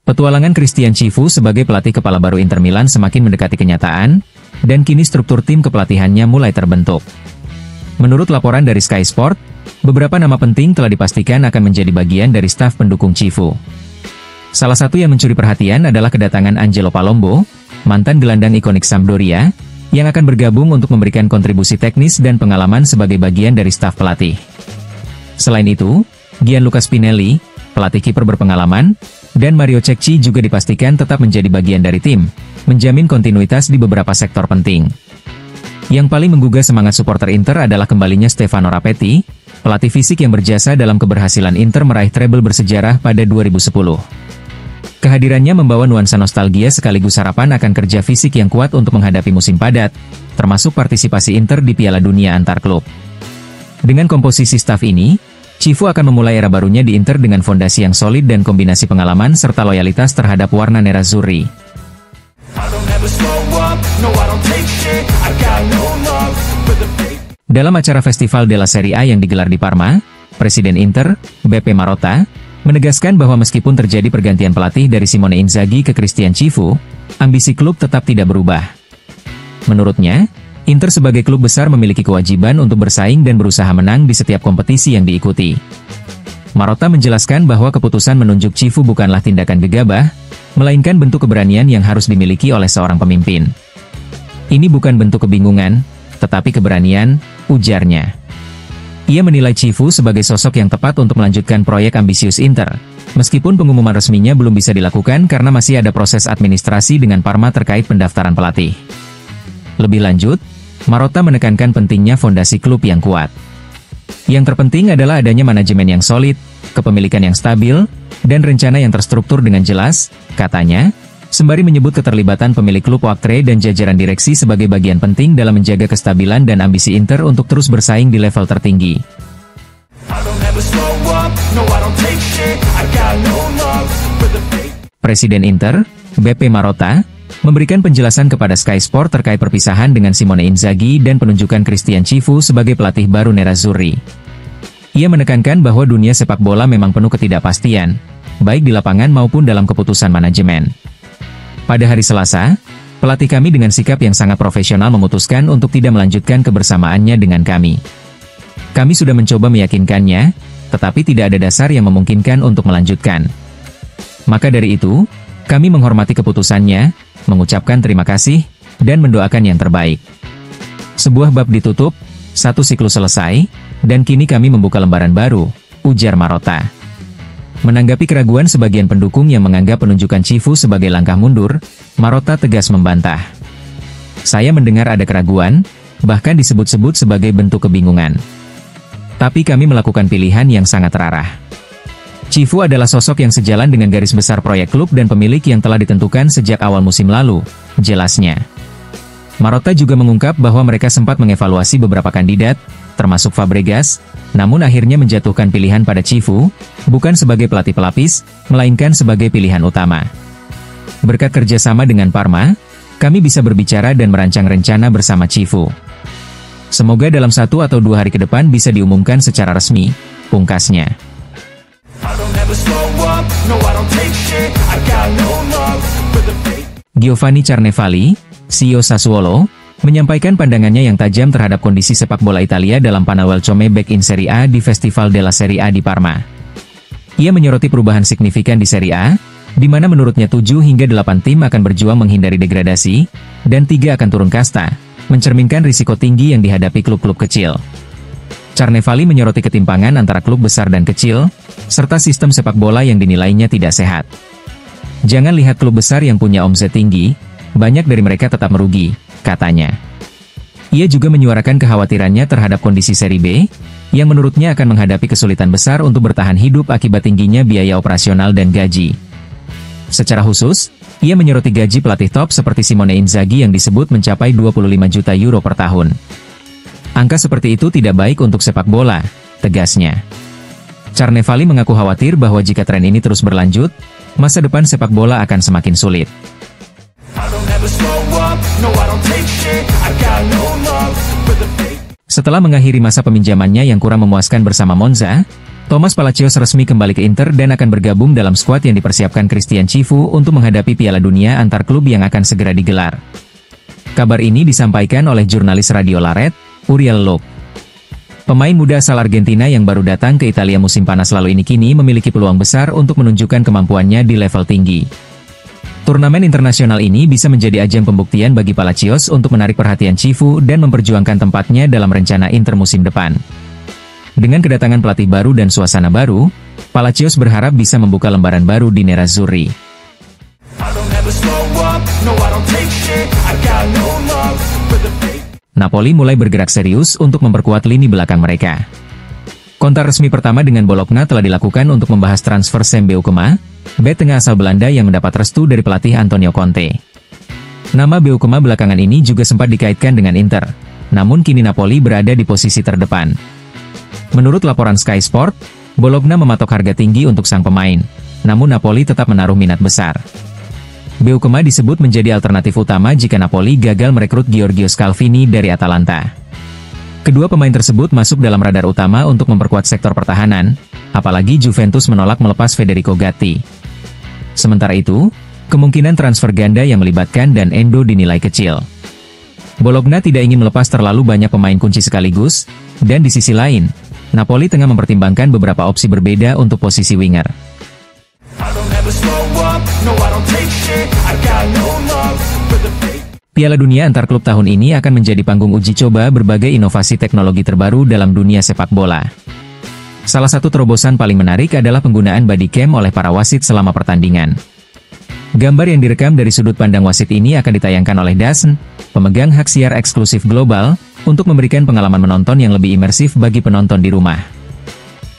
Petualangan Christian Chivu sebagai pelatih kepala baru Inter Milan semakin mendekati kenyataan, dan kini struktur tim kepelatihannya mulai terbentuk. Menurut laporan dari Sky Sport, beberapa nama penting telah dipastikan akan menjadi bagian dari staf pendukung Chivu. Salah satu yang mencuri perhatian adalah kedatangan Angelo Palombo, mantan gelandang ikonik Sampdoria, yang akan bergabung untuk memberikan kontribusi teknis dan pengalaman sebagai bagian dari staf pelatih. Selain itu, Gianluca Spinelli, pelatih kiper berpengalaman, dan Mario Cecchi juga dipastikan tetap menjadi bagian dari tim, menjamin kontinuitas di beberapa sektor penting. Yang paling menggugah semangat supporter Inter adalah kembalinya Stefano Rapetti, pelatih fisik yang berjasa dalam keberhasilan Inter meraih treble bersejarah pada 2010. Kehadirannya membawa nuansa nostalgia sekaligus harapan akan kerja fisik yang kuat untuk menghadapi musim padat, termasuk partisipasi Inter di Piala Dunia antar klub. Dengan komposisi staf ini, Chivu akan memulai era barunya di Inter dengan fondasi yang solid dan kombinasi pengalaman serta loyalitas terhadap warna nerazzurri. Dalam acara Festival della Serie A yang digelar di Parma, Presiden Inter, Beppe Marotta, menegaskan bahwa meskipun terjadi pergantian pelatih dari Simone Inzaghi ke Christian Chivu, ambisi klub tetap tidak berubah. Menurutnya, Inter sebagai klub besar memiliki kewajiban untuk bersaing dan berusaha menang di setiap kompetisi yang diikuti. Marotta menjelaskan bahwa keputusan menunjuk Chivu bukanlah tindakan gegabah, melainkan bentuk keberanian yang harus dimiliki oleh seorang pemimpin. Ini bukan bentuk kebingungan, tetapi keberanian, ujarnya. Ia menilai Chivu sebagai sosok yang tepat untuk melanjutkan proyek ambisius Inter, meskipun pengumuman resminya belum bisa dilakukan karena masih ada proses administrasi dengan Parma terkait pendaftaran pelatih. Lebih lanjut, Marotta menekankan pentingnya fondasi klub yang kuat. Yang terpenting adalah adanya manajemen yang solid, kepemilikan yang stabil, dan rencana yang terstruktur dengan jelas, katanya, sembari menyebut keterlibatan pemilik klub Oaktree dan jajaran direksi sebagai bagian penting dalam menjaga kestabilan dan ambisi Inter untuk terus bersaing di level tertinggi. Presiden Inter, Beppe Marotta, memberikan penjelasan kepada Sky Sport terkait perpisahan dengan Simone Inzaghi dan penunjukan Christian Chivu sebagai pelatih baru nerazzurri. Ia menekankan bahwa dunia sepak bola memang penuh ketidakpastian, baik di lapangan maupun dalam keputusan manajemen. Pada hari Selasa, pelatih kami dengan sikap yang sangat profesional memutuskan untuk tidak melanjutkan kebersamaannya dengan kami. Kami sudah mencoba meyakinkannya, tetapi tidak ada dasar yang memungkinkan untuk melanjutkan. Maka dari itu, kami menghormati keputusannya, mengucapkan terima kasih, dan mendoakan yang terbaik. Sebuah bab ditutup, satu siklus selesai, dan kini kami membuka lembaran baru, ujar Marotta. Menanggapi keraguan sebagian pendukung yang menganggap penunjukan Chivu sebagai langkah mundur, Marotta tegas membantah. Saya mendengar ada keraguan, bahkan disebut-sebut sebagai bentuk kebingungan. Tapi kami melakukan pilihan yang sangat terarah. Chivu adalah sosok yang sejalan dengan garis besar proyek klub dan pemilik yang telah ditentukan sejak awal musim lalu, jelasnya. Marotta juga mengungkap bahwa mereka sempat mengevaluasi beberapa kandidat, termasuk Fabregas, namun akhirnya menjatuhkan pilihan pada Chivu, bukan sebagai pelatih pelapis, melainkan sebagai pilihan utama. Berkat kerjasama dengan Parma, kami bisa berbicara dan merancang rencana bersama Chivu. Semoga dalam 1 atau 2 hari ke depan bisa diumumkan secara resmi, pungkasnya. Giovanni Carnevali, CEO Sassuolo, menyampaikan pandangannya yang tajam terhadap kondisi sepak bola Italia dalam panel Welcome Back in Serie A di Festival della Serie A di Parma. Ia menyoroti perubahan signifikan di Serie A, di mana menurutnya 7 hingga 8 tim akan berjuang menghindari degradasi, dan 3 akan turun kasta, mencerminkan risiko tinggi yang dihadapi klub-klub kecil. Carnevali menyoroti ketimpangan antara klub besar dan kecil, serta sistem sepak bola yang dinilainya tidak sehat. Jangan lihat klub besar yang punya omset tinggi, banyak dari mereka tetap merugi, katanya. Ia juga menyuarakan kekhawatirannya terhadap kondisi Serie B, yang menurutnya akan menghadapi kesulitan besar untuk bertahan hidup akibat tingginya biaya operasional dan gaji. Secara khusus, ia menyoroti gaji pelatih top seperti Simone Inzaghi yang disebut mencapai 25 juta euro per tahun. Angka seperti itu tidak baik untuk sepak bola, tegasnya. Carnevali mengaku khawatir bahwa jika tren ini terus berlanjut, masa depan sepak bola akan semakin sulit. Setelah mengakhiri masa peminjamannya yang kurang memuaskan bersama Monza, Thomas Palacios resmi kembali ke Inter dan akan bergabung dalam skuad yang dipersiapkan Christian Chivu untuk menghadapi Piala Dunia antar klub yang akan segera digelar. Kabar ini disampaikan oleh jurnalis Radio Laret, Uriel Lok. Pemain muda asal Argentina yang baru datang ke Italia musim panas lalu ini kini memiliki peluang besar untuk menunjukkan kemampuannya di level tinggi. Turnamen internasional ini bisa menjadi ajang pembuktian bagi Palacios untuk menarik perhatian Chivu dan memperjuangkan tempatnya dalam rencana Inter musim depan. Dengan kedatangan pelatih baru dan suasana baru, Palacios berharap bisa membuka lembaran baru di Nerazzurri. Napoli mulai bergerak serius untuk memperkuat lini belakang mereka. Kontak resmi pertama dengan Bologna telah dilakukan untuk membahas transfer Sam Beukema, bek tengah asal Belanda yang mendapat restu dari pelatih Antonio Conte. Nama Beukema belakangan ini juga sempat dikaitkan dengan Inter, namun kini Napoli berada di posisi terdepan. Menurut laporan Sky Sport, Bologna mematok harga tinggi untuk sang pemain, namun Napoli tetap menaruh minat besar. Beukema disebut menjadi alternatif utama jika Napoli gagal merekrut Giorgio Scalvini dari Atalanta. Kedua pemain tersebut masuk dalam radar utama untuk memperkuat sektor pertahanan, apalagi Juventus menolak melepas Federico Gatti. Sementara itu, kemungkinan transfer ganda yang melibatkan dan Endo dinilai kecil. Bologna tidak ingin melepas terlalu banyak pemain kunci sekaligus, dan di sisi lain, Napoli tengah mempertimbangkan beberapa opsi berbeda untuk posisi winger. Piala Dunia antar klub tahun ini akan menjadi panggung uji coba berbagai inovasi teknologi terbaru dalam dunia sepak bola. Salah satu terobosan paling menarik adalah penggunaan body cam oleh para wasit selama pertandingan. Gambar yang direkam dari sudut pandang wasit ini akan ditayangkan oleh DAZN, pemegang hak siar eksklusif global, untuk memberikan pengalaman menonton yang lebih imersif bagi penonton di rumah.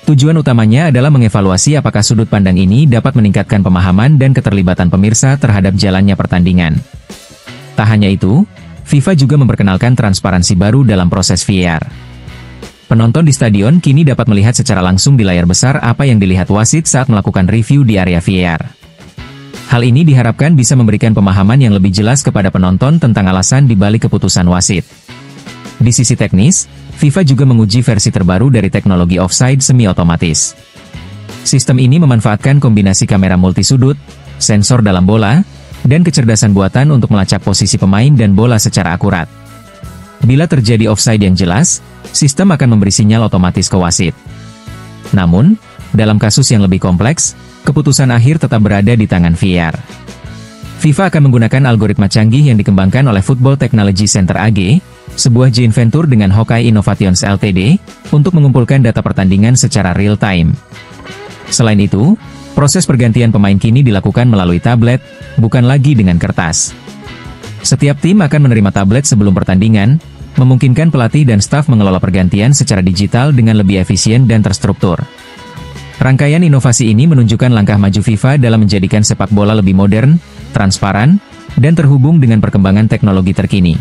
Tujuan utamanya adalah mengevaluasi apakah sudut pandang ini dapat meningkatkan pemahaman dan keterlibatan pemirsa terhadap jalannya pertandingan. Tak hanya itu, FIFA juga memperkenalkan transparansi baru dalam proses VAR. Penonton di stadion kini dapat melihat secara langsung di layar besar apa yang dilihat wasit saat melakukan review di area VAR. Hal ini diharapkan bisa memberikan pemahaman yang lebih jelas kepada penonton tentang alasan dibalik keputusan wasit. Di sisi teknis, FIFA juga menguji versi terbaru dari teknologi offside semi-otomatis. Sistem ini memanfaatkan kombinasi kamera multisudut, sensor dalam bola, dan kecerdasan buatan untuk melacak posisi pemain dan bola secara akurat. Bila terjadi offside yang jelas, sistem akan memberi sinyal otomatis ke wasit. Namun, dalam kasus yang lebih kompleks, keputusan akhir tetap berada di tangan VAR. FIFA akan menggunakan algoritma canggih yang dikembangkan oleh Football Technology Center AG, sebuah joint venture dengan Hawkeye Innovations Ltd, untuk mengumpulkan data pertandingan secara real-time. Selain itu, proses pergantian pemain kini dilakukan melalui tablet, bukan lagi dengan kertas. Setiap tim akan menerima tablet sebelum pertandingan, memungkinkan pelatih dan staf mengelola pergantian secara digital dengan lebih efisien dan terstruktur. Rangkaian inovasi ini menunjukkan langkah maju FIFA dalam menjadikan sepak bola lebih modern, transparan, dan terhubung dengan perkembangan teknologi terkini.